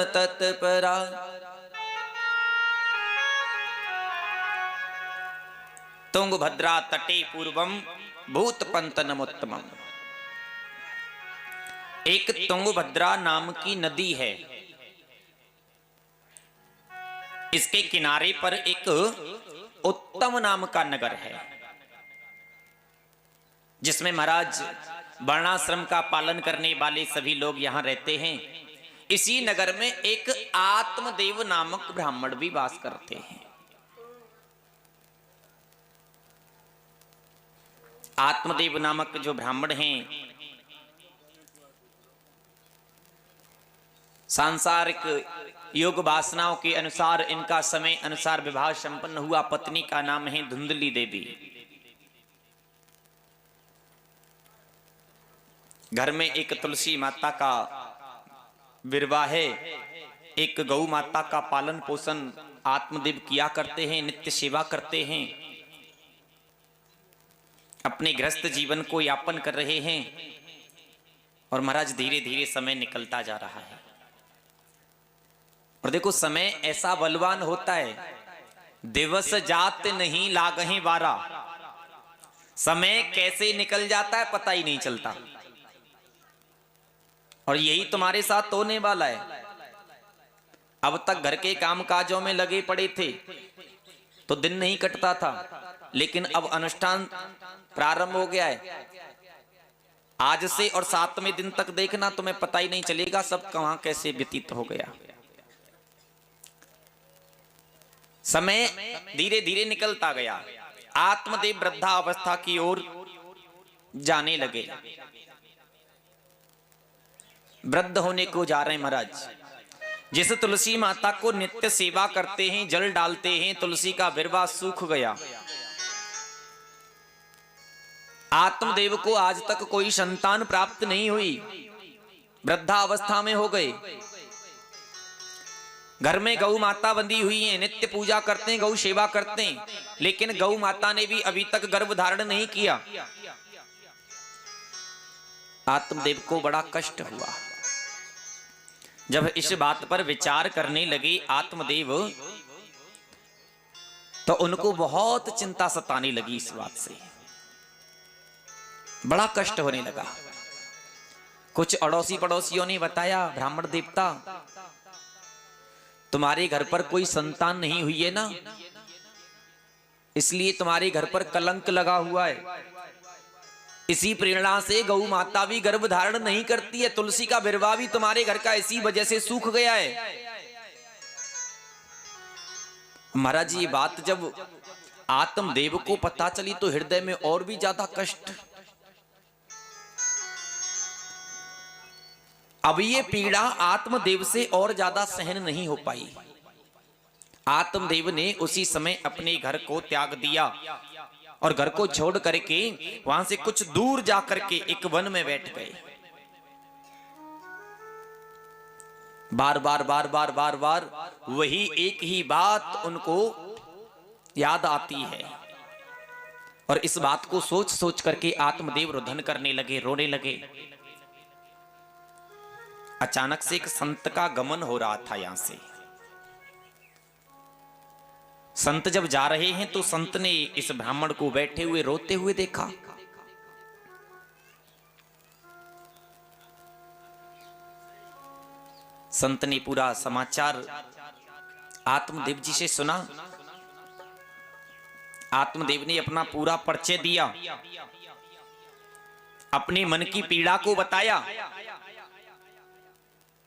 तत्परा। तुंगभद्रा तटे पूर्वम भूत पंतनमुत्तमम। एक तुंगभद्रा नाम की नदी है, इसके किनारे पर एक उत्तम नाम का नगर है, जिसमें महाराज वर्णाश्रम का पालन करने वाले सभी लोग यहां रहते हैं। इसी नगर में एक आत्मदेव नामक ब्राह्मण भी वास करते हैं। आत्मदेव नामक जो ब्राह्मण हैं, सांसारिक योग वासनाओं के अनुसार इनका समय अनुसार विवाह संपन्न हुआ। पत्नी का नाम है धुंधली देवी। घर में एक तुलसी माता का विवाह है, एक गौ माता का पालन पोषण आत्मदेव किया करते हैं, नित्य सेवा करते हैं, अपने गृहस्थ जीवन को यापन कर रहे हैं। और महाराज धीरे धीरे समय निकलता जा रहा है। और देखो समय ऐसा बलवान होता है, दिवस जात नहीं लागहि वारा। समय कैसे निकल जाता है पता ही नहीं चलता। और यही तुम्हारे साथ होने वाला है। अब तक घर के कामकाजों में लगे पड़े थे तो दिन नहीं कटता था, लेकिन अब अनुष्ठान प्रारंभ हो गया है। आज से और 7वें दिन तक देखना, तुम्हें पता ही नहीं चलेगा सब कहां कैसे व्यतीत हो गया। समय धीरे धीरे निकलता गया। आत्मदेव वृद्धावस्था की ओर जाने लगे, वृद्ध होने को जा रहे हैं महाराज। जिस तुलसी माता को नित्य सेवा करते हैं, जल डालते हैं, तुलसी का विरवा सूख गया। आत्मदेव को आज तक कोई संतान प्राप्त नहीं हुई, वृद्धावस्था में हो गए। घर में गौ माता बंधी हुई है, नित्य पूजा करते हैं, गौ सेवा करते हैं, लेकिन गौ माता ने भी अभी तक गर्भ धारण नहीं किया। आत्मदेव को बड़ा कष्ट हुआ। जब इस बात पर विचार करने लगे आत्मदेव, तो उनको बहुत चिंता सताने लगी। इस बात से बड़ा कष्ट होने लगा। कुछ अड़ोसी पड़ोसियों ने बताया, ब्राह्मण देवता तुम्हारे घर पर कोई संतान नहीं हुई है ना, इसलिए तुम्हारे घर पर कलंक लगा हुआ है। इसी प्रेरणा से गौ माता भी गर्भ धारण नहीं करती है, तुलसी का विरवा भी तुम्हारे घर का इसी वजह से सूख गया है। महाराज ये बात जब आत्मदेव को पता चली तो हृदय में और भी ज्यादा कष्ट। अब ये पीड़ा आत्मदेव से और ज्यादा सहन नहीं हो पाई। आत्मदेव ने उसी समय अपने घर को त्याग दिया और घर को छोड़ करके वहां से कुछ दूर जाकर के एक वन में बैठ गए। बार बार बार बार बार बार वही एक ही बात उनको याद आती है। और इस बात को सोच सोच करके आत्मदेव रुदन करने लगे, रोने लगे। अचानक से एक संत का गमन हो रहा था। यहां से संत जब जा रहे हैं तो संत ने इस ब्राह्मण को बैठे हुए रोते हुए देखा। संत ने पूरा समाचार आत्मदेव जी से सुना। आत्मदेव ने अपना पूरा परिचय दिया, अपने मन की पीड़ा को बताया।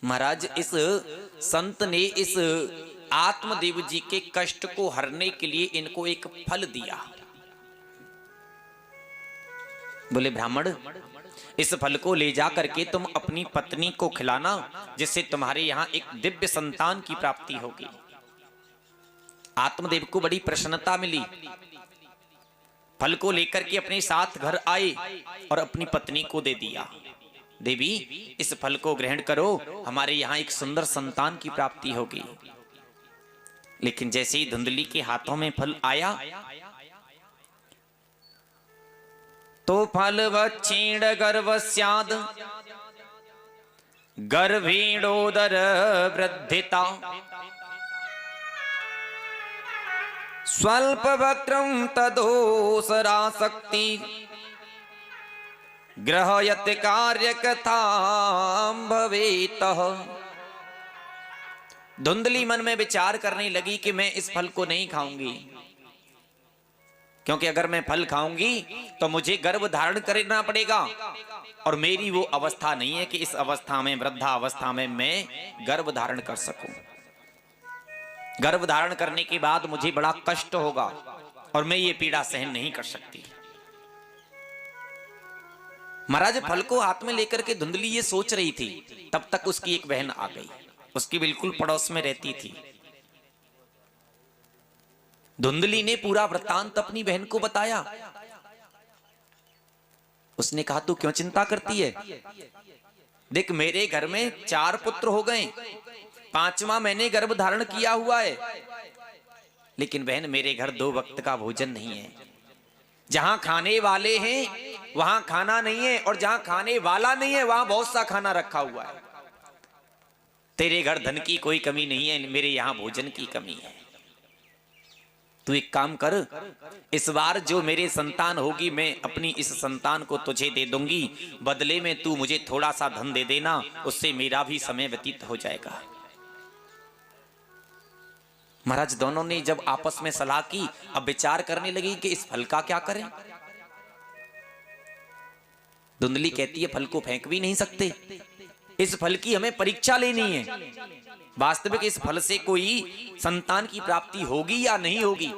महाराज इस संत ने इस आत्मदेव जी के कष्ट को हरने के लिए इनको एक फल दिया। बोले ब्राह्मण, इस फल को ले जा करके तुम अपनी पत्नी को खिलाना, जिससे तुम्हारे यहां एक दिव्य संतान की प्राप्ति होगी। आत्मदेव को बड़ी प्रसन्नता मिली। फल को लेकर के अपने साथ घर आए और अपनी पत्नी को दे दिया। देवी, इस फल को ग्रहण करो, हमारे यहां एक सुंदर संतान की प्राप्ति होगी। लेकिन जैसे ही धुंधली के हाथों में फल आया तो फल वक्षीण गर्भ स्याद गर्भीणोदर वृद्धिता स्वल्प वक्रम तदोसराशक्ति ग्रहयत कार्य कथा भवेत। धुंधली मन में विचार करने लगी कि मैं इस फल को नहीं खाऊंगी, क्योंकि अगर मैं फल खाऊंगी तो मुझे गर्भ धारण करना पड़ेगा, और मेरी वो अवस्था नहीं है कि इस अवस्था में, वृद्धा अवस्था में मैं गर्भ धारण कर सकूं। गर्भ धारण करने के बाद मुझे बड़ा कष्ट होगा और मैं ये पीड़ा सहन नहीं कर सकती। महाराज फल को हाथ में लेकर के धुंधली ये सोच रही थी, तब तक उसकी एक बहन आ गई, उसकी बिल्कुल पड़ोस में रहती थी। धुंधली ने पूरा वृत्तांत अपनी बहन को बताया। उसने कहा तू क्यों चिंता करती है, देख मेरे घर में 4 पुत्र हो गए, 5वां मैंने गर्भ धारण किया हुआ है, लेकिन बहन मेरे घर 2 वक्त का भोजन नहीं है। जहां खाने वाले हैं वहां खाना नहीं है, और जहां खाने वाला नहीं है वहां बहुत सा खाना रखा हुआ है। तेरे घर धन की कोई कमी नहीं है, मेरे यहां भोजन की कमी है। तू एक काम कर, इस बार जो मेरे संतान होगी मैं अपनी इस संतान को तुझे दे दूंगी, बदले में तू मुझे थोड़ा सा धन दे देना, उससे मेरा भी समय व्यतीत हो जाएगा। महाराज दोनों ने जब आपस में सलाह की, अब विचार करने लगी कि इस फल का क्या करें। धुंधली कहती है फल को फेंक भी नहीं सकते, इस फल की हमें परीक्षा लेनी है, वास्तविक इस फल से कोई संतान की प्राप्ति होगी या नहीं होगी।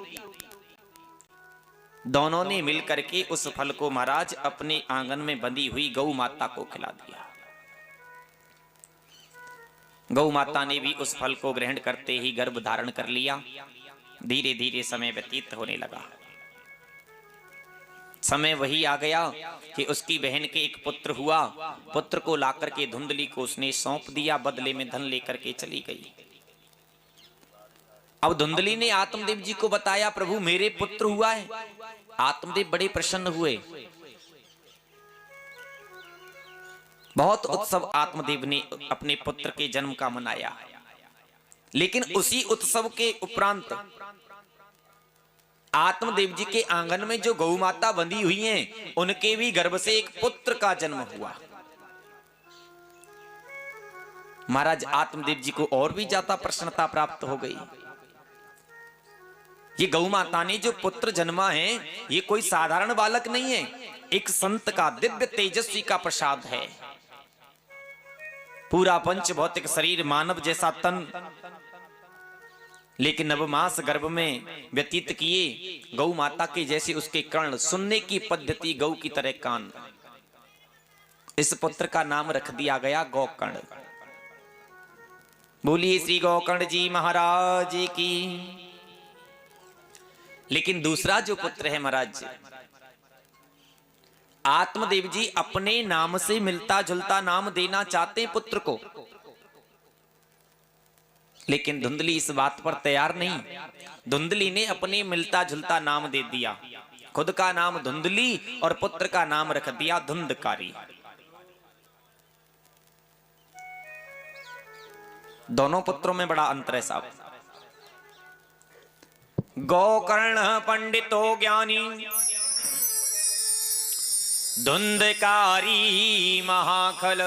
दोनों ने मिलकर के उस फल को महाराज अपने आंगन में बंधी हुई गौ माता को खिला दिया। गौ माता ने भी उस फल को ग्रहण करते ही गर्भ धारण कर लिया। धीरे धीरे समय व्यतीत होने लगा। समय वही आ गया कि उसकी बहन के एक पुत्र हुआ। पुत्र को लाकर के धुंधली को उसने सौंप दिया, बदले में धन लेकर के चली गई। अब धुंधली ने आत्मदेव जी को बताया प्रभु मेरे पुत्र हुआ है। आत्मदेव बड़े प्रसन्न हुए, बहुत उत्सव आत्मदेव ने अपने पुत्र के जन्म का मनाया। लेकिन उसी उत्सव के उपरांत आत्मदेव जी के आंगन में जो गौ माता बंधी हुई हैं, उनके भी गर्भ से एक पुत्र का जन्म हुआ। महाराज आत्मदेव जी को और भी ज्यादा प्रसन्नता प्राप्त हो गई। ये गौ माता ने जो पुत्र जन्मा है, ये कोई साधारण बालक नहीं है, एक संत का दिव्य तेजस्वी का प्रसाद है। पूरा पंच भौतिक शरीर, मानव जैसा तन, लेकिन नवमास गर्भ में व्यतीत किए। गौ माता के जैसे उसके कर्ण, सुनने की पद्धति गौ की तरह कान। इस पुत्र का नाम रख दिया गया गौकर्ण। बोलिए श्री गौकर्ण जी महाराज की। लेकिन दूसरा जो पुत्र है महाराज, आत्मदेव जी अपने नाम से मिलता जुलता नाम देना चाहते हैं पुत्र को, लेकिन धुंधली इस बात पर तैयार नहीं। धुंधली ने अपने मिलता जुलता नाम दे दिया, खुद का नाम धुंधली और पुत्र का नाम रख दिया धुंधकारी। दोनों पुत्रों में बड़ा अंतर है साहब। गौकर्ण पंडितो ज्ञानी, धुंधकारी महाखल।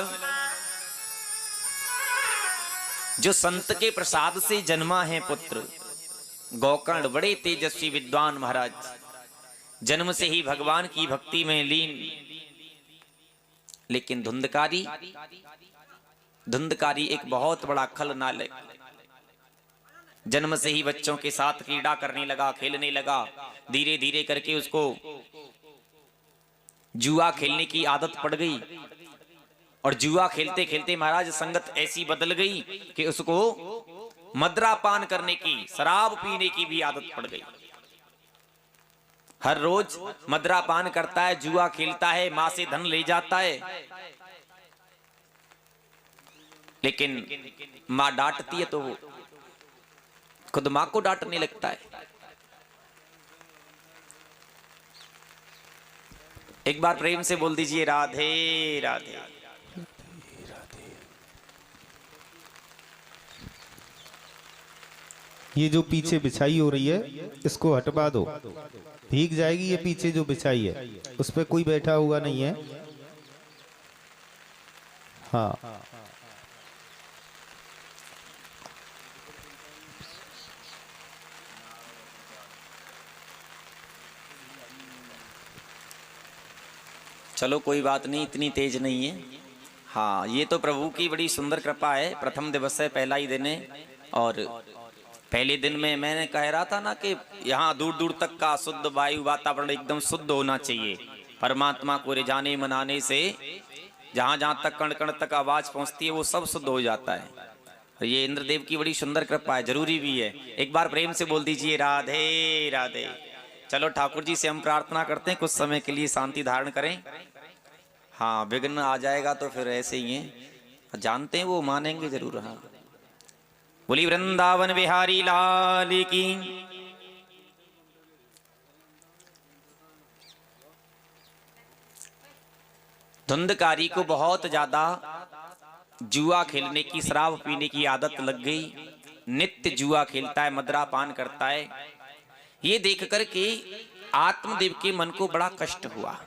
जो संत के प्रसाद से जन्मा है पुत्र गौकर्ण, बड़े तेजस्वी विद्वान महाराज, जन्म से ही भगवान की भक्ति में लीन। लेकिन धुंधकारी, धुंधकारी एक बहुत बड़ा खल नालक, जन्म से ही बच्चों के साथ क्रीड़ा करने लगा, खेलने लगा। धीरे धीरे करके उसको जुआ खेलने की आदत पड़ गई, और जुआ खेलते खेलते महाराज संगत ऐसी बदल गई कि उसको मदरा पान करने की, शराब पीने की भी आदत पड़ गई। हर रोज मदरा पान करता है, जुआ खेलता है, मां से धन ले जाता है। लेकिन मां डांटती है तो वो खुद मां को डांटने लगता है। एक बार प्रेम से बोल दीजिए राधे राधे। ये जो पीछे बिछाई हो रही है इसको हटवा दो, भीग जाएगी। ये पीछे जो बिछाई है उस पर कोई बैठा हुआ नहीं है। हाँ, चलो कोई बात नहीं, इतनी तेज नहीं है। हाँ, ये तो प्रभु की बड़ी सुंदर कृपा है। प्रथम दिवस है, पहला ही दिन है। और पहले दिन में मैंने कह रहा था ना कि यहाँ दूर दूर तक का शुद्ध वायु वातावरण एकदम शुद्ध होना चाहिए। परमात्मा को रिझाने मनाने से जहाँ जहाँ तक कण कण तक आवाज पहुँचती है वो सब शुद्ध हो जाता है। और ये इंद्रदेव की बड़ी सुंदर कृपा है, जरूरी भी है। एक बार प्रेम से बोल दीजिए राधे राधे। चलो ठाकुर जी से हम प्रार्थना करते हैं कुछ समय के लिए शांति धारण करें। हाँ, विघ्न आ जाएगा तो फिर ऐसे ही है, जानते हैं वो मानेंगे जरूर। हाँ, बोली वृंदावन बिहारी लाल की। धुंधकारी को बहुत ज्यादा जुआ खेलने की, शराब पीने की आदत लग गई। नित्य जुआ खेलता है, मदरा पान करता है। ये देख करके आत्मदेव के मन को बड़ा कष्ट हुआ।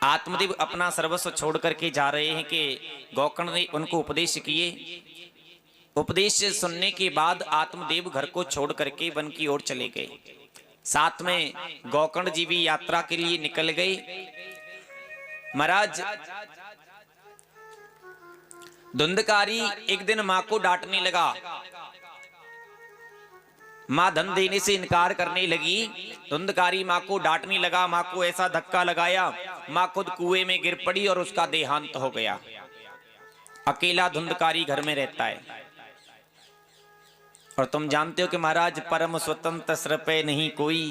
आत्मदेव अपना सर्वस्व छोड़ करके जा रहे हैं कि गौकर्ण ने उनको उपदेश किए। उपदेश सुनने के बाद आत्मदेव घर को छोड़ करके वन की ओर चले गए। साथ में गौकर्ण जी भी यात्रा के लिए निकल गए। महाराज धुंधकारी एक दिन मां को डांटने लगा। मां धन देने से इनकार करने लगी। धुंधकारी मां को डांटने लगा, मां को ऐसा धक्का लगाया, मां खुद कुएं में गिर पड़ी और उसका देहांत हो गया। अकेला धुंधकारी घर में रहता है। और तुम जानते हो कि महाराज परम स्वतंत्र सिर पे नहीं कोई,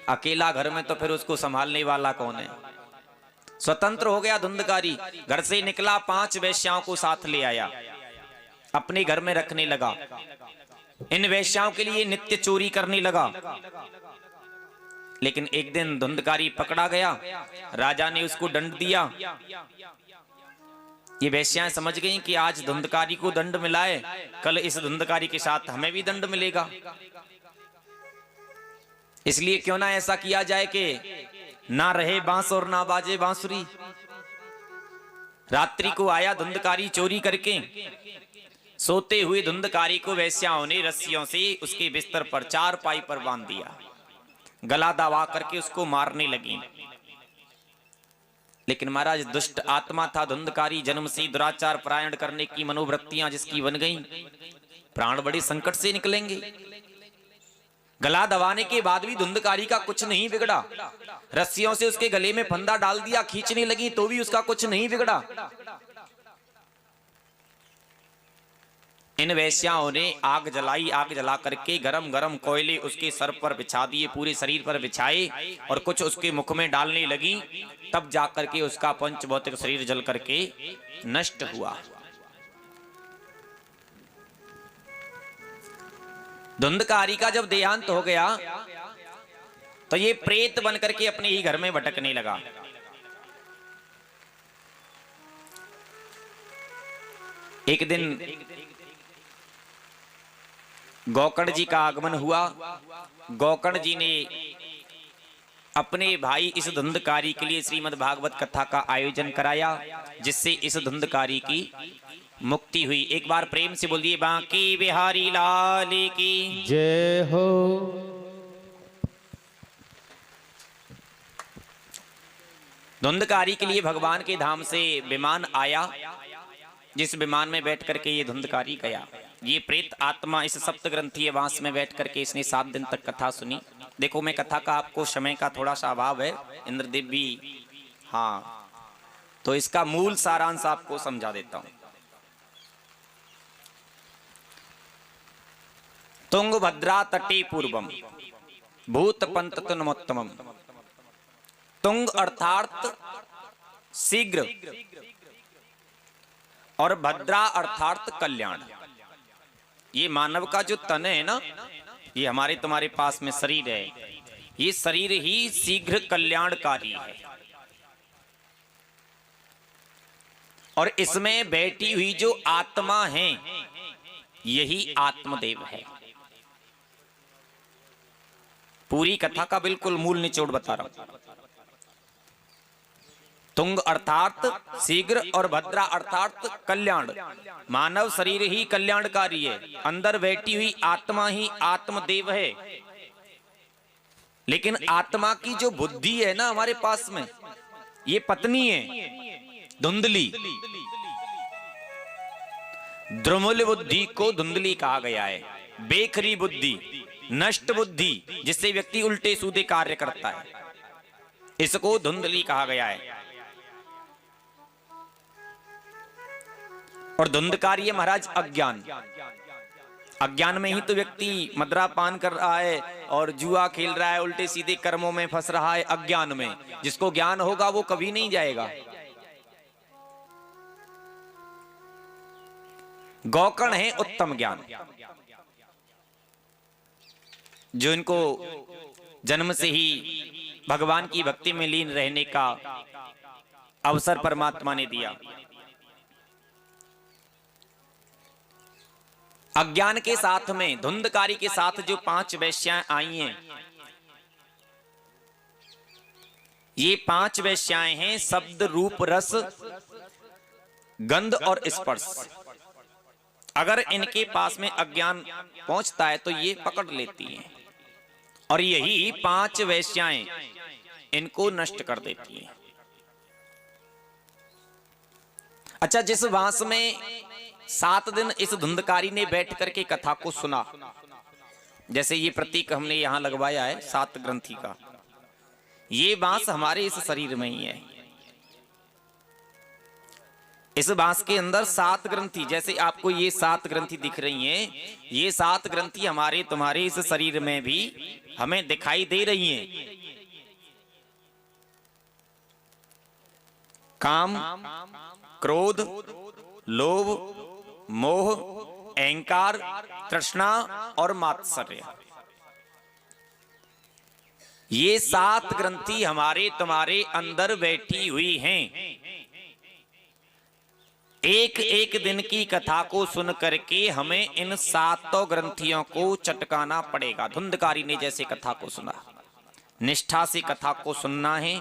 अकेला घर में तो फिर उसको संभालने वाला कौन है। स्वतंत्र हो गया धुंधकारी, घर से निकला, 5 वेश्याओं को साथ ले आया, अपने घर में रखने लगा। इन वेश्याओं के लिए नित्य चोरी करने लगा। लेकिन एक दिन धुंधकारी पकड़ा गया, राजा ने उसको दंड दिया। ये वेश्याएं समझ गई कि आज धुंधकारी को दंड मिला है, कल इस धुंधकारी के साथ हमें भी दंड मिलेगा। इसलिए क्यों ना ऐसा किया जाए कि ना रहे बांस और ना बाजे बांसुरी। रात्रि को आया धुंधकारी चोरी करके। सोते हुए धुंधकारी को वेश्याओं ने रस्सियों से उसके बिस्तर पर, चारपाई पर बांध दिया। गला दबा करके उसको मारने लगी। लेकिन महाराज दुष्ट आत्मा था धुंधकारी, जन्म से दुराचार परायण करने की मनोवृत्तियां जिसकी बन गईं, प्राण बड़े संकट से निकलेंगे। गला दबाने के बाद भी धुंधकारी का कुछ नहीं बिगड़ा। रस्सियों से उसके गले में फंदा डाल दिया, खींचने लगी तो भी उसका कुछ नहीं बिगड़ा। इन वेश्याओं ने आग जलाई, आग जला करके गरम गरम कोयले उसके सर पर बिछा दिए, पूरे शरीर पर बिछाए और कुछ उसके मुख में डालने लगी। तब जाकर के उसका पंचभौतिक शरीर जल करके नष्ट हुआ। धुंधकारी का जब देहांत हो गया तो ये प्रेत बन करके अपने ही घर में भटकने लगा। एक दिन गौकर्ण जी का आगमन हुआ। गौकर्ण जी ने अपने भाई इस धुंधकारी के लिए श्रीमद् भागवत कथा का आयोजन कराया, जिससे इस धुंधकारी की मुक्ति हुई। एक बार प्रेम से बोलिए बांके बिहारी लाल की जय हो। धुंधकारी के लिए भगवान के धाम से विमान आया, जिस विमान में बैठ करके ये धुंधकारी गया। ये प्रेत आत्मा इस सप्त ग्रंथीय वास में बैठ करके इसने 7 दिन तक कथा सुनी। देखो, मैं कथा का आपको समय का थोड़ा सा अभाव है, इंद्रदेव भी, हाँ, तो इसका मूल सारांश आपको समझा देता हूं। तुंगभद्रा तटे पूर्वम भूत पंत तन्मोत्तमम। तुंग अर्थात शीघ्र और भद्रा अर्थात कल्याण। ये मानव का जो तन है ना, ये हमारे तुम्हारे पास में शरीर है, ये शरीर ही शीघ्र कल्याणकारी है। और इसमें बैठी हुई जो आत्मा है यही आत्मदेव है। पूरी कथा का बिल्कुल मूल निचोड़ बता रहा हूं। तुंग अर्थात शीघ्र और भद्रा अर्थात कल्याण। मानव शरीर ही कल्याणकारी है, अंदर बैठी हुई आत्मा ही आत्मदेव है। लेकिन आत्मा की जो बुद्धि है ना हमारे पास में, ये पत्नी है धुंधली। द्रुमुल बुद्धि को धुंधली कहा गया है, बेखरी बुद्धि, नष्ट बुद्धि, जिससे व्यक्ति उल्टे सीधे कार्य करता है, इसको धुंधली कहा गया है। और धुंधकारी है महाराज अज्ञान। अज्ञान में ही तो व्यक्ति मदरापान कर रहा है और जुआ खेल रहा है, उल्टे सीधे कर्मों में फंस रहा है अज्ञान में। जिसको ज्ञान होगा वो कभी नहीं जाएगा। गौकर्ण है उत्तम ज्ञान, जो इनको जन्म से ही भगवान की भक्ति में लीन रहने का अवसर परमात्मा ने दिया। अज्ञान के साथ में धुंधकारी के साथ जो 5 वेश्याएं आई हैं, ये 5 वेश्याएं हैं शब्द रूप रस गंध और स्पर्श। अगर इनके पास में अज्ञान पहुंचता है तो ये पकड़ लेती हैं और यही 5 वेश्याएं इनको नष्ट कर देती हैं। अच्छा, जिस वास में 7 दिन इस धुंधकारी ने बैठ करके कथा को सुना, जैसे ये प्रतीक हमने यहां लगवाया है 7 ग्रंथि का, ये बांस हमारे इस शरीर में ही है। इस बांस के अंदर 7 ग्रंथि, जैसे आपको ये 7 ग्रंथि दिख रही हैं, ये 7 ग्रंथि हमारे तुम्हारे इस शरीर में भी हमें दिखाई दे रही हैं। काम, क्रोध, लोभ, मोह, अहंकार, तृष्णा और मात्सर्य, ये 7 ग्रंथि हमारे तुम्हारे अंदर बैठी हुई हैं। एक एक दिन की कथा को सुन करके हमें इन 7 ग्रंथियों को चटकाना पड़ेगा। धुंधकारी ने जैसे कथा को सुना, निष्ठा से कथा को सुनना है।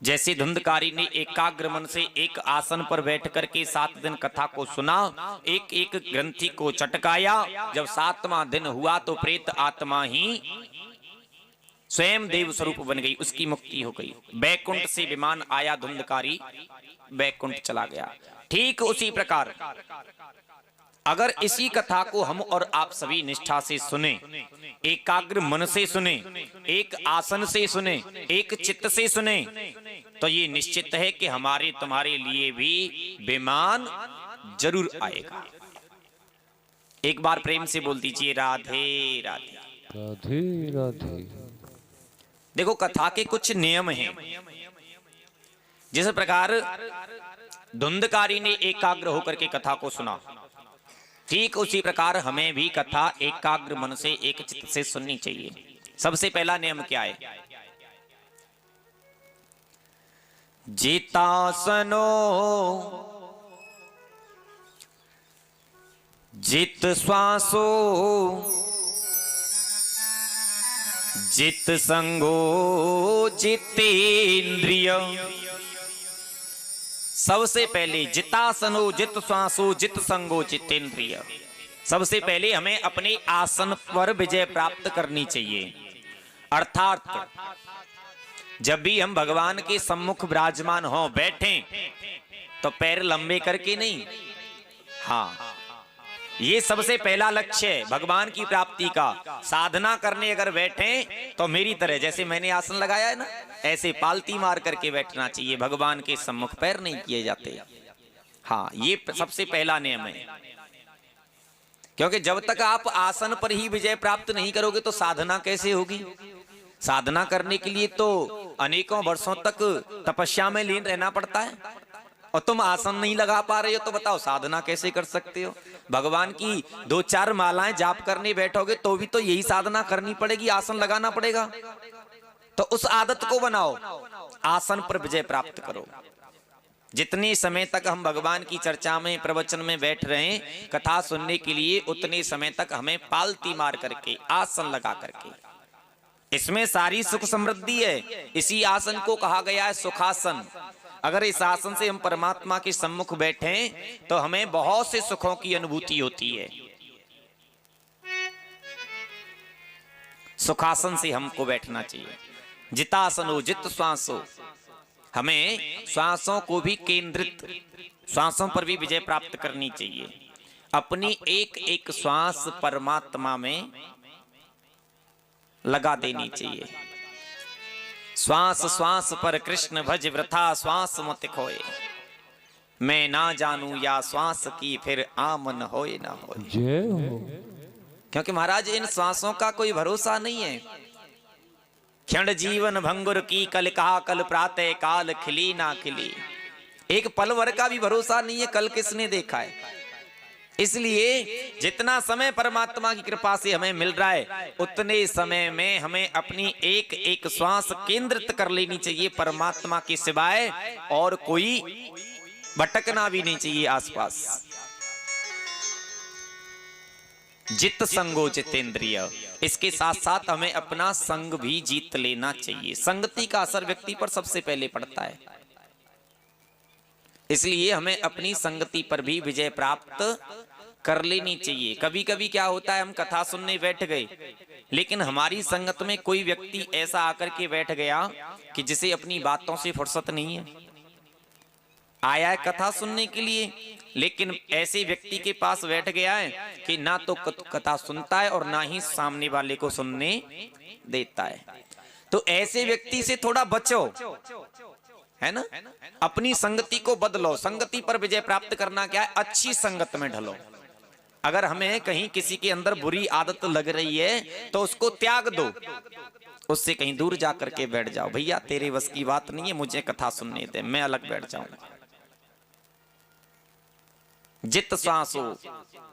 जैसे धुंधकारी ने एकाग्र मन से एक आसन पर बैठ करके 7 दिन कथा को सुना, एक एक ग्रंथि को चटकाया। जब 7वां दिन हुआ तो प्रेत आत्मा ही स्वयं देव स्वरूप बन गई, उसकी मुक्ति हो गई। बैकुंठ से विमान आया, धुंधकारी बैकुंठ चला गया। ठीक उसी प्रकार अगर इसी कथा को हम और आप सभी निष्ठा से सुने, एकाग्र मन से सुने, एक आसन से सुने, एक चित्त से सुने, तो ये निश्चित है कि हमारे तुम्हारे लिए भी विमान जरूर आएगा। एक बार प्रेम से बोल दीजिए राधे राधे। राधे राधे। देखो, कथा के कुछ नियम हैं। जिस प्रकार धुंधकारी ने एकाग्र होकर के कथा को सुना, ठीक उसी प्रकार हमें भी कथा एकाग्र मन से एक चित्त से सुननी चाहिए। सबसे पहला नियम क्या है? जितासनो जित श्वासो जित संगो जितेंद्रिय। सबसे पहले जितासनो जित श्वासो जित संगो जितेंद्रिय। सबसे पहले हमें अपने आसन पर विजय प्राप्त करनी चाहिए। अर्थात जब भी हम भगवान के सम्मुख विराजमान हो बैठे तो पैर लंबे करके नहीं, हाँ, ये सबसे पहला लक्ष्य है भगवान की प्राप्ति का। साधना करने अगर बैठे तो मेरी तरह, जैसे मैंने आसन लगाया है ना, ऐसे पालती मार करके बैठना चाहिए। भगवान के सम्मुख पैर नहीं किए जाते। हाँ, ये सबसे पहला नियम है। क्योंकि जब तक आप आसन पर ही विजय प्राप्त नहीं करोगे तो साधना कैसे होगी? साधना करने के लिए तो अनेकों वर्षों तक तपस्या में लीन रहना पड़ता है, और तुम आसन नहीं लगा पा रहे हो तो बताओ साधना कैसे कर सकते हो? भगवान की 2-4 मालाएं जाप करने बैठोगे तो भी तो यही साधना करनी पड़ेगी, आसन लगाना पड़ेगा। तो उस आदत को बनाओ, आसन पर विजय प्राप्त करो। जितने समय तक हम भगवान की चर्चा में प्रवचन में बैठ रहे हैं कथा सुनने के लिए, उतने समय तक हमें पालती मार करके, आसन लगा करके, इसमें सारी सुख समृद्धि है। इसी आसन को कहा गया है सुखासन। अगर इस आसन से हम परमात्मा के सम्मुख बैठे तो हमें बहुत से सुखों की अनुभूति होती है। सुखासन से हमको बैठना चाहिए। जितासनो जित श्वासो, हमें श्वासों को भी केंद्रित, श्वासों पर भी विजय प्राप्त करनी चाहिए। अपनी एक एक श्वास परमात्मा में लगा देनी चाहिए। श्वास श्वास पर कृष्ण भज वृथा श्वास मत खोए, मैं ना जानू या श्वास की फिर आमन होए ना होए। जय हो। क्योंकि महाराज इन श्वासों का कोई भरोसा नहीं है। क्षण जीवन भंगुर की कल कहा कल प्रातः काल खिली ना खिली, एक पल भर का भी भरोसा नहीं है कल किसने देखा है। इसलिए जितना समय परमात्मा की कृपा से हमें मिल रहा है उतने समय में हमें अपनी एक एक श्वास केंद्रित कर लेनी चाहिए परमात्मा के सिवाय, और कोई भटकना भी नहीं चाहिए आसपास। जित संगो जितेंद्रिय, इसके साथ साथ हमें अपना संग भी जीत लेना चाहिए। संगति का असर व्यक्ति पर सबसे पहले पड़ता है, इसलिए हमें अपनी संगति पर भी विजय प्राप्त कर लेनी चाहिए। कभी कभी क्या होता है, हम कथा सुनने बैठ गए लेकिन हमारी संगत में कोई व्यक्ति ऐसा आकर के बैठ गया कि जिसे अपनी बातों से फुर्सत नहीं है, आया है कथा सुनने के लिए लेकिन ऐसे व्यक्ति के पास बैठ गया है कि ना तो कथा सुनता है और ना ही सामने वाले को सुनने देता है। तो ऐसे व्यक्ति से थोड़ा बचो, है ना। अपनी संगति को बदलो। संगति पर विजय प्राप्त करना क्या है, अच्छी संगत में ढलो। अगर हमें कहीं किसी के अंदर बुरी आदत लग रही है तो उसको त्याग दो, उससे कहीं दूर जाकर के बैठ जाओ। भैया तेरे बस की बात नहीं है, मुझे कथा सुनने दे, मैं अलग बैठ जाऊंगा। जित श्वासो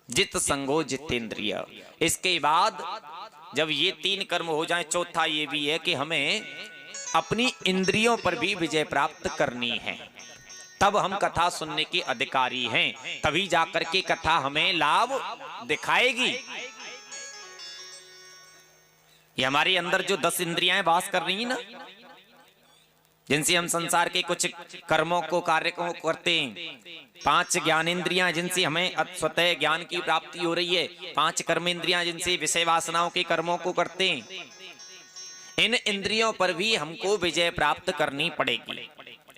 जित संगो जितेंद्रिय। इसके बाद जब ये तीन कर्म हो जाए, चौथा ये भी है कि हमें अपनी इंद्रियों पर भी विजय प्राप्त करनी है। तब हम कथा सुनने के अधिकारी हैं, तभी जाकर के कथा हमें लाभ दिखाएगी। ये हमारे अंदर जो 10 इंद्रियां वास कर रही हैं ना, जिनसे हम संसार के कुछ कर्मों को कार्य को करते हैं, 5 ज्ञानेंद्रियां जिनसे हमें स्वतः ज्ञान की प्राप्ति हो रही है, 5 कर्मेंद्रियां जिनसे विषय वासनाओं के कर्मों को करते हैं, इन इंद्रियों पर भी हमको विजय प्राप्त करनी पड़ेगी।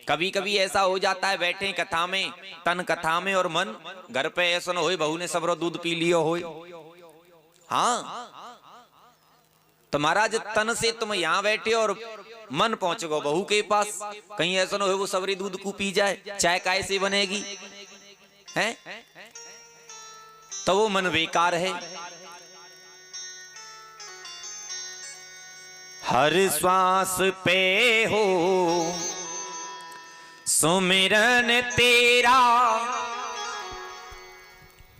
कभी कभी ऐसा हो जाता है बैठे कथा में, तन कथा में और मन घर पे ऐसा न हो बहू ने सबरो दूध पी लियो हो। हाँ तो महाराज तन से तुम यहाँ बैठे और मन पहुंच गो बहू के पास, कहीं ऐसा न हो वो सबरी दूध को पी जाए, चाय कैसे बनेगी है, तो वो मन बेकार है। हर श्वास पे हो सुमिरन तेरा,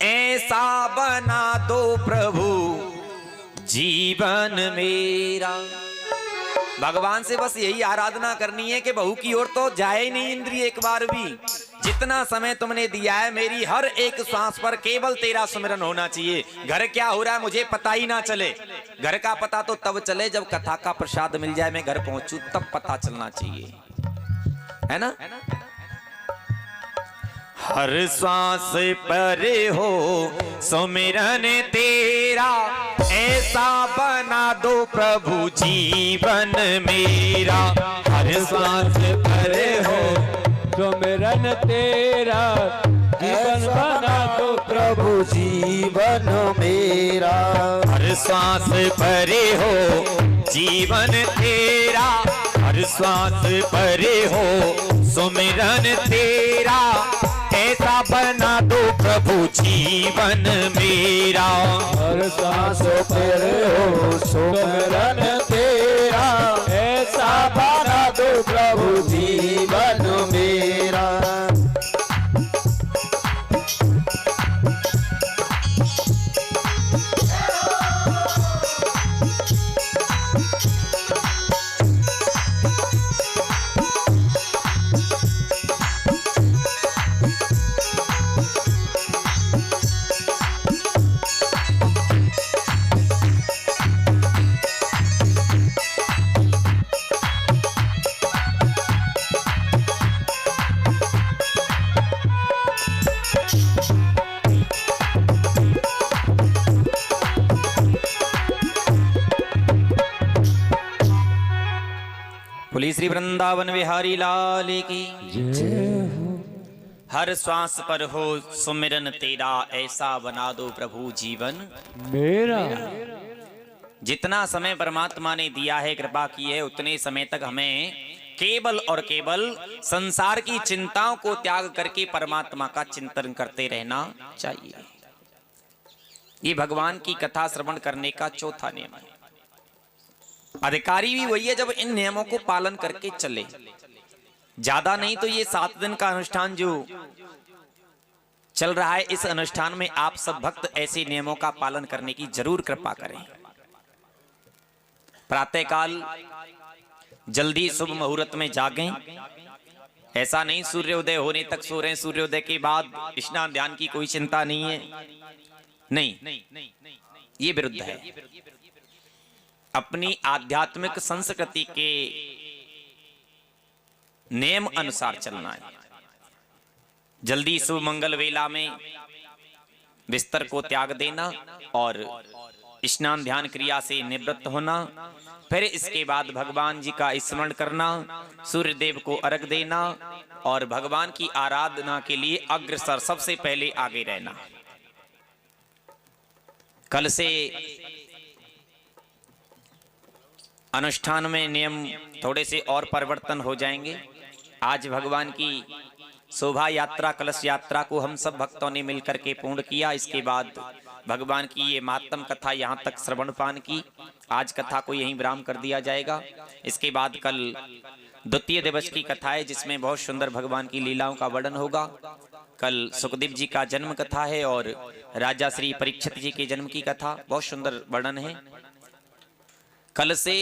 ऐसा बना दो प्रभु जीवन मेरा। भगवान से बस यही आराधना करनी है कि बहू की ओर तो जाए नहीं इंद्रिय एक बार भी। जितना समय तुमने दिया है मेरी हर एक सांस पर केवल तेरा सुमिरन होना चाहिए। घर क्या हो रहा है मुझे पता ही ना चले। घर का पता तो तब चले जब कथा का प्रसाद मिल जाए, मैं घर पहुंचू तब पता चलना चाहिए, है ना। हर सांस पर हो सुमिरन तेरा, ऐसा बना दो प्रभु जीवन मेरा। हर सांस पर हो सुमिरन तेरा, जीवन बना दो प्रभु जीवन मेरा। हर सांस पर हो जीवन तेरा, हर सांस पर हो सुमिरन तेरा, ऐसा बना दो प्रभु जीवन मेरा। हर सांस पर हो सुमिरन तेरा, ऐसा बना दो प्रभु जीवन मेरा। बोली श्री वृंदावन बिहारी लाल की। जय हो। हर श्वास पर हो सुमिरन तेरा, ऐसा बना दो प्रभु जीवन मेरा। जितना समय परमात्मा ने दिया है, कृपा की है, उतने समय तक हमें केवल और केवल संसार की चिंताओं को त्याग करके परमात्मा का चिंतन करते रहना चाहिए। ये भगवान की कथा श्रवण करने का चौथा नियम है। अधिकारी भी वही है जब इन नियमों को पालन करके चले। ज्यादा नहीं तो ये 7 दिन का अनुष्ठान जो चल रहा है, इस अनुष्ठान में आप सब भक्त ऐसे नियमों का पालन करने की जरूर कृपा करें। प्रातःकाल जल्दी शुभ मुहूर्त में जागें। ऐसा नहीं सूर्योदय होने तक सो रहे, सूर्योदय के बाद स्नान ध्यान की कोई चिंता नहीं है, नहीं, ये विरुद्ध है। अपनी आध्यात्मिक संस्कृति के नियम अनुसार चलना है। जल्दी शुभ मंगल वेला में बिस्तर को त्याग देना और स्नान ध्यान क्रिया से निवृत्त होना, फिर इसके बाद भगवान जी का स्मरण करना, सूर्य देव को अर्घ देना और भगवान की आराधना के लिए अग्रसर सबसे पहले आगे रहना। कल से अनुष्ठान में नियम थोड़े से और परिवर्तन हो जाएंगे। आज भगवान की शोभा यात्रा, कलश यात्रा को हम सब भक्तों ने मिलकर के पूर्ण किया। इसके बाद भगवान की ये मातम कथा यहाँ तक श्रवण पान की। आज कथा को यहीं विराम कर दिया जाएगा। इसके बाद कल द्वितीय दिवस की कथा है, जिसमें बहुत सुंदर भगवान की लीलाओं का वर्णन होगा। कल सुखदेव जी का जन्म कथा है और राजा श्री परीक्षित जी के जन्म की कथा, बहुत सुंदर वर्णन है। कल से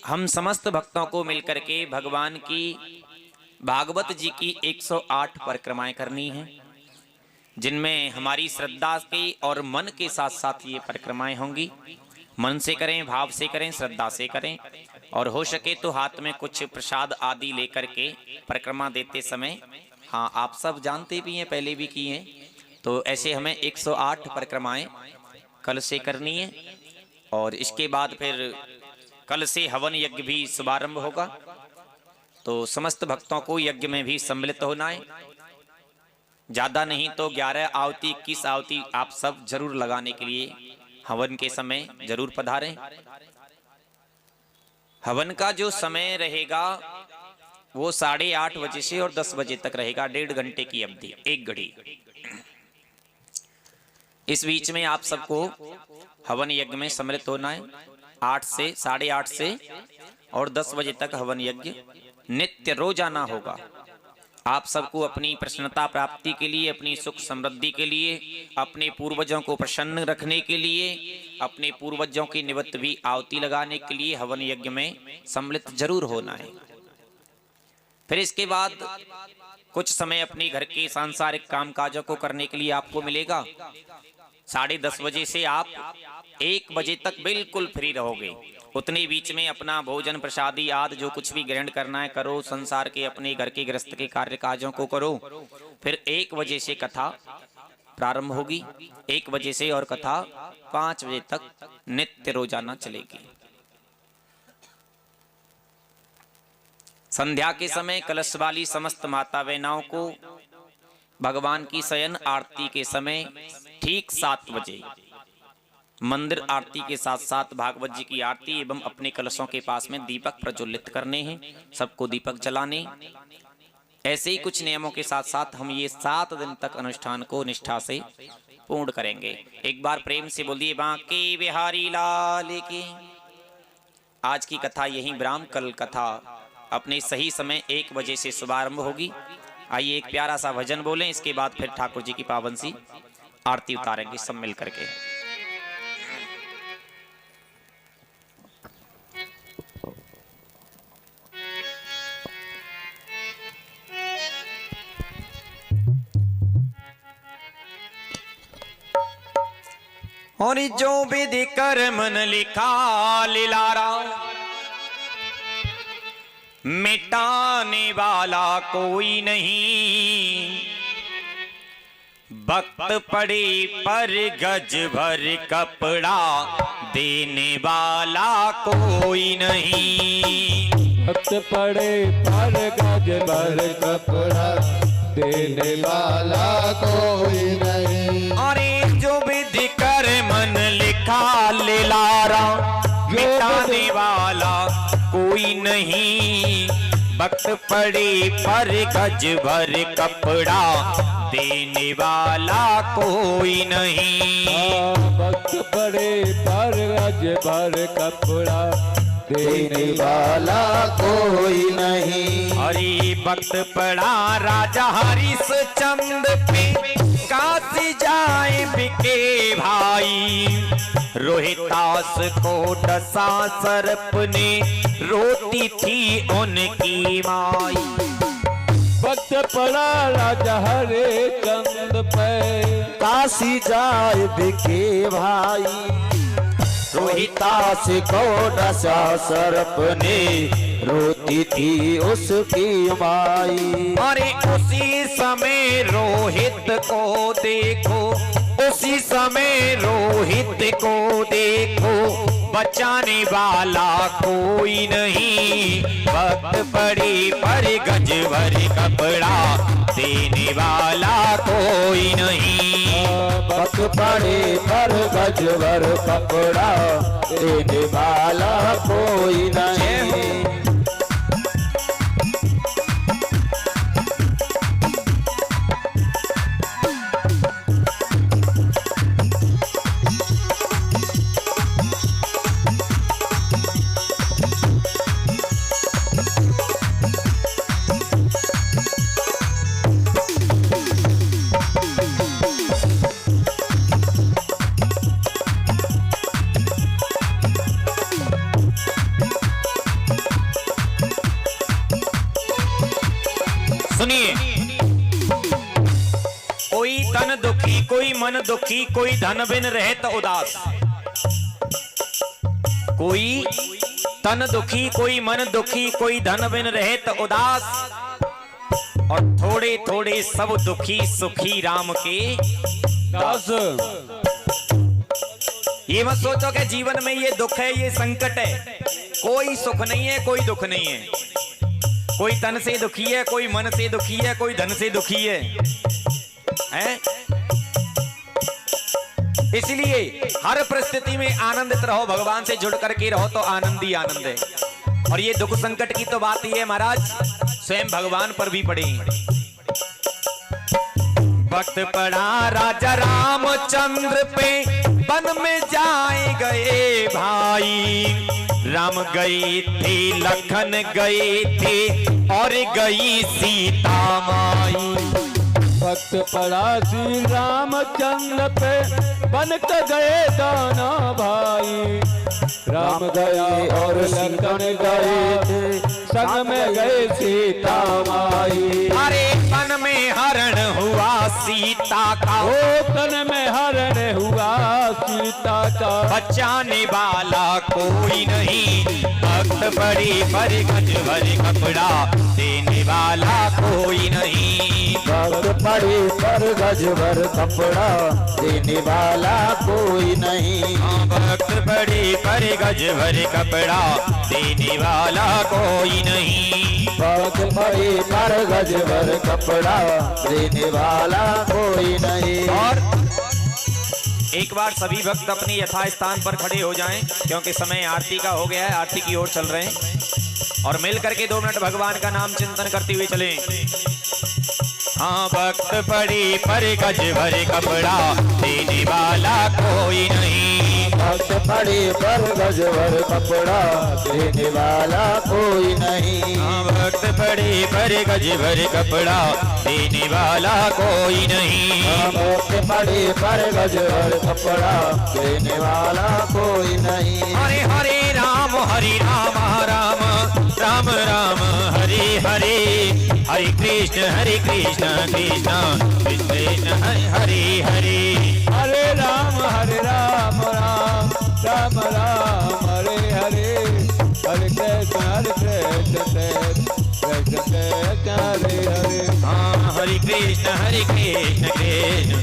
हम समस्त भक्तों को मिलकर के भगवान की भागवत जी की 108 परिक्रमाएं करनी हैं, जिनमें हमारी श्रद्धा के और मन के साथ साथ ये परिक्रमाएं होंगी। मन से करें, भाव से करें, श्रद्धा से करें और हो सके तो हाथ में कुछ प्रसाद आदि लेकर के परिक्रमा देते समय, हाँ आप सब जानते भी हैं, पहले भी किए हैं, तो ऐसे हमें 108 परिक्रमाएं कल से करनी है। और इसके बाद फिर कल से हवन यज्ञ भी शुभारंभ होगा, तो समस्त भक्तों को यज्ञ में भी सम्मिलित होना है। ज्यादा नहीं तो 11 आहुति 21 आहुति आप सब जरूर लगाने के लिए हवन के समय जरूर पधारें। हवन का जो समय रहेगा वो 8:30 बजे से और 10 बजे तक रहेगा, 1.5 घंटे की अवधि, 1 घड़ी। इस बीच में आप सबको हवन यज्ञ में सम्मिलित होना है। 8 से 8:30 से और 10 बजे तक हवन यज्ञ नित्य रोजाना होगा। आप सबको अपनी प्रसन्नता प्राप्ति के लिए, अपनी सुख समृद्धि के लिए, अपने पूर्वजों को प्रसन्न रखने के लिए, अपने पूर्वजों की निमित्त भी आहुति लगाने के लिए हवन यज्ञ में सम्मिलित जरूर होना है। फिर इसके बाद कुछ समय अपने घर के सांसारिक कामकाजों को करने के लिए आपको मिलेगा। 10:30 बजे से आप 1 बजे तक बिल्कुल फ्री रहोगे। उतने बीच में अपना भोजन प्रसादी आदि जो कुछ भी ग्रहण करना है करो, संसार के अपने घर के गृहस्थ के कार्य काजों को करो। फिर 1 बजे से कथा प्रारंभ होगी, 1 बजे से और कथा 5 बजे तक नित्य रोजाना चलेगी। संध्या के समय कलश वाली समस्त माता बहनों को भगवान की शयन आरती के समय ठीक 7 बजे मंदिर आरती के साथ साथ भागवत जी की आरती एवं अपने कलशों के पास में दीपक प्रज्वलित करने हैं, सबको दीपक जलाने। ऐसे ही कुछ नियमों के साथ साथ हम ये 7 दिन तक अनुष्ठान को निष्ठा से पूर्ण करेंगे। एक बार प्रेम से बोलिए बांके बिहारी लाल की। आज की कथा यहीं विराम, कल कथा अपने सही समय 1 बजे से शुभारंभ होगी। आइए एक प्यारा सा भजन बोलें, इसके बाद फिर ठाकुर जी की पावन सी आरती उतारेंगे सब मिल करके। और जो विधि कर मन लिखा लिलारा, मिटाने वाला कोई नहीं। वक्त पड़े पर गज भर कपड़ा देने वाला कोई नहीं। भक्त पड़े पर गज भर कपड़ा देने वाला कोई नहीं। अरे जो विधि कर मन लिखा लिलारा मिटाने वाला कोई नहीं। भक्त पड़े पर गज भर कपड़ा देने वाला कोई नहीं। भक्त पड़े पर गज भर कपड़ा देने वाला कोई नहीं। हरि भक्त पड़ा राजा हरिश्चंद्र पे काशी जाए बिके भाई। रोहितास को डसा सर्प ने रोती थी उनकी माई। भक्त पड़ा राजा हरे चंद पे काशी जाए बिके भाई। रोहितास को डसा सर्प ने रोती थी उसकी माई। अरे उसी समय रोहित को देखो, उसी समय रोहित को देखो, बचाने वाला कोई नहीं। भक्त पड़ी पर गज भर कपड़ा देने वाला कोई नहीं। भक्त पड़े पर गज भर कपड़ा देने वाला कोई नहीं। सुनिए, कोई तन दुखी, कोई मन दुखी, कोई धन बिन रहत उदास। कोई तन दुखी, कोई मन दुखी, कोई धन बिन रहत उदास। और थोड़े थोड़े सब दुखी सुखी राम के दास। ये मत सोचो कि जीवन में ये दुख है, ये संकट है। कोई सुख नहीं है, कोई दुख नहीं है। कोई तन से दुखी है, कोई मन से दुखी है, कोई धन से दुखी है, हैं? इसलिए हर परिस्थिति में आनंदित रहो, भगवान से जुड़ करके रहो तो आनंद ही आनंद है। और ये दुख संकट की तो बात ही है महाराज, स्वयं भगवान पर भी पड़ी। भक्त पड़ा राजा रामचंद्र पे वन में जाए गए भाई। राम गए थे, लखन गए थे और गई सीता माई। भक्त पड़ा श्री रामचंद्र पे बन के गए दोनों भाई। राम गया और लखन गए थे, संग में गए सीता माई। अरे तन में हरण हुआ सीता का, ओ तन में हरण हुआ सीता का। बचाने वाला कोई नहीं। भक्त बड़ी पर गज भर कपड़ा देने वाला कोई नहीं। भक्त पड़े पर गज भर कपड़ा देने वाला कोई नहीं। भक्त बड़ी पर गज भर कपड़ा देने वाला कोई नहीं। भक्त पड़े पर गज भर कपड़ा देने वाला कोई नहीं। और एक बार सभी भक्त अपनी यथा स्थान पर खड़े हो जाएं, क्योंकि समय आरती का हो गया है, आरती की ओर चल रहे हैं। और मिल करके 2 मिनट भगवान का नाम चिंतन करते हुए चलें। हाँ, भक्त पड़ी पर गज भर कपड़ा देने वाला कोई नहीं। भक्त पड़े पर गज भर कपड़ा देने वाला कोई नहीं। हाँ, भक्त पड़ी पर गज भर कपड़ा देने वाला कोई नहीं। भक्त पड़े पर गज भर कपड़ा देने वाला कोई नहीं। हरे हरे राम राम राम राम हरे हरे, हरे कृष्ण कृष्ण कृष्ण हरे हरे हरे। हरे राम राम राम राम हरे हरे, हरे कृष्ण कृष्ण कृष्ण हरे हरे। हाँ, हरे कृष्ण कृष्ण कृष्ण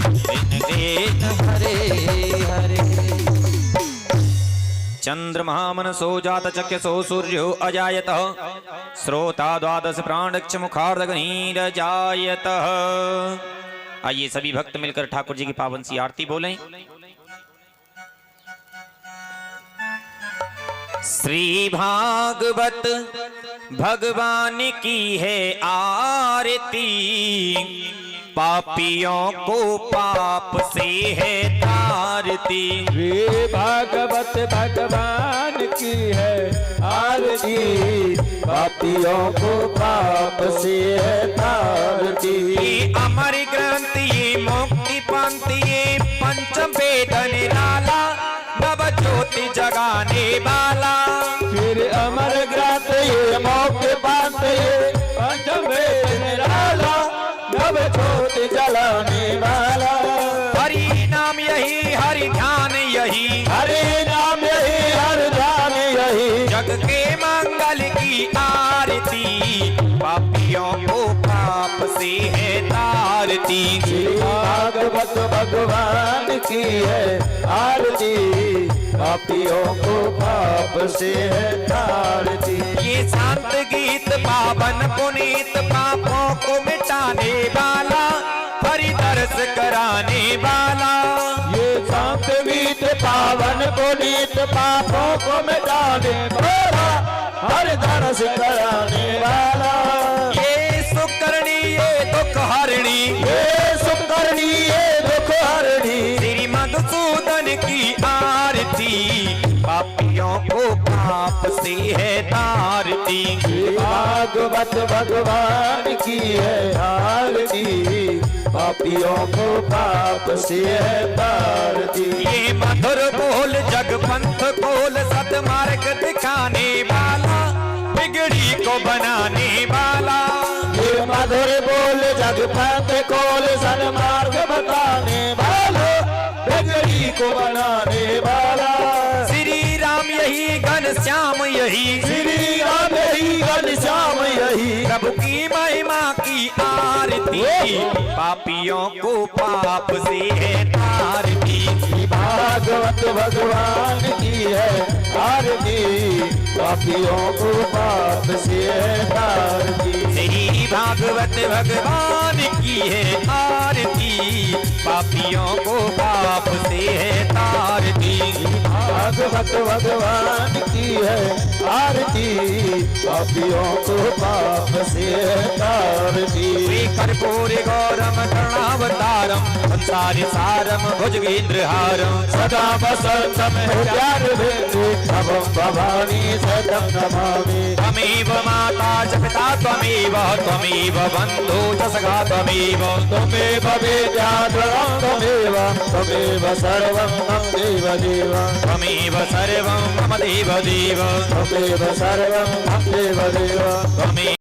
कृष्ण हरे हरे। चंद्रमा मनसो जात चक्षसो सूर्यो अजायतः श्रोता द्वादश प्राणक्ष मुखार्दगनीरजायतः। आइए सभी भक्त मिलकर ठाकुर जी की पावन सी आरती बोलें। श्री भागवत भगवान की है आरती, पापियों को पाप से है तारती। श्री भागवत भगवान की है आरती, पापियों को पाप से है तारती। ये अमर ग्रंथ ये मुक्ति पंथ ये पंचम वेद निराला, नव ज्योति जगाने वाला। फिर अमर ग्रंथ ये मोक्ष पंथ ये पंचम वेद निराला, नव ज्योति जलाने वाला। हरि नाम यही हरि ध्यान यही, हरे नाम यही हर ध्यान यही, जग के मंगल की आरती, पापियों को पाप से है तारती। श्री भागवत भगवान की है आरती, पापियों को पाप से है तारती। ये शांत गीत पावन पुनीत, पापों को मिटाने वाला, हरि दर्श कराने वाला। ये शांत गीत पावन पुनीत, पापों को मिटाने वाला, हर दर्श कराने वाला। ये सुकरणी ये दुख हरणी, ये सुकरणी ये दुख हरणी, श्री मधुसूदन की आरती, पापियों को पाप से है तारती। श्री भागवत भगवान की है आरती, पापियों को पाप से है तारती। ये मधुर बोल जग पंथ खोल, सतमार्ग दिखाने वाला, बिगड़ी को बनाने वाला। ये मधुर बोल जग पंथ खोल, सन्मार्ग बताने वाला, बिगड़ी को बनाने वाला। श्री राम यही घनश्याम यही, श्री राम यही घनश्याम यही, प्रभु की महिमा की आरती, पापियों को पाप से है तारती। भागवत भगवान की है आरती, पापियों को पाप से है तारती। श्री भागवत भगवान की है आरती, पापियों को पाप से है तारती। भागवत भगवान की है आरती, पापियों को पाप से है तारती। श्री कर्पूर गौरम करुणावतारम, संसारि सारम भुजगेन्द्रहारम, सदा वसंतम हृदयारविंदे, नमः भवानी सदं नमामि। त्वमेव माता च पिता त्वमेव, त्वमेव बन्धु च सखा त्वमेव, त्वमेव विद्याधरं त्वमेव, त्वमेव सर्वं मम देवदेव, त्वमेव सर्वं मम देवदेव, त्वमेव सर्वं मम देवदेव। त्वमेव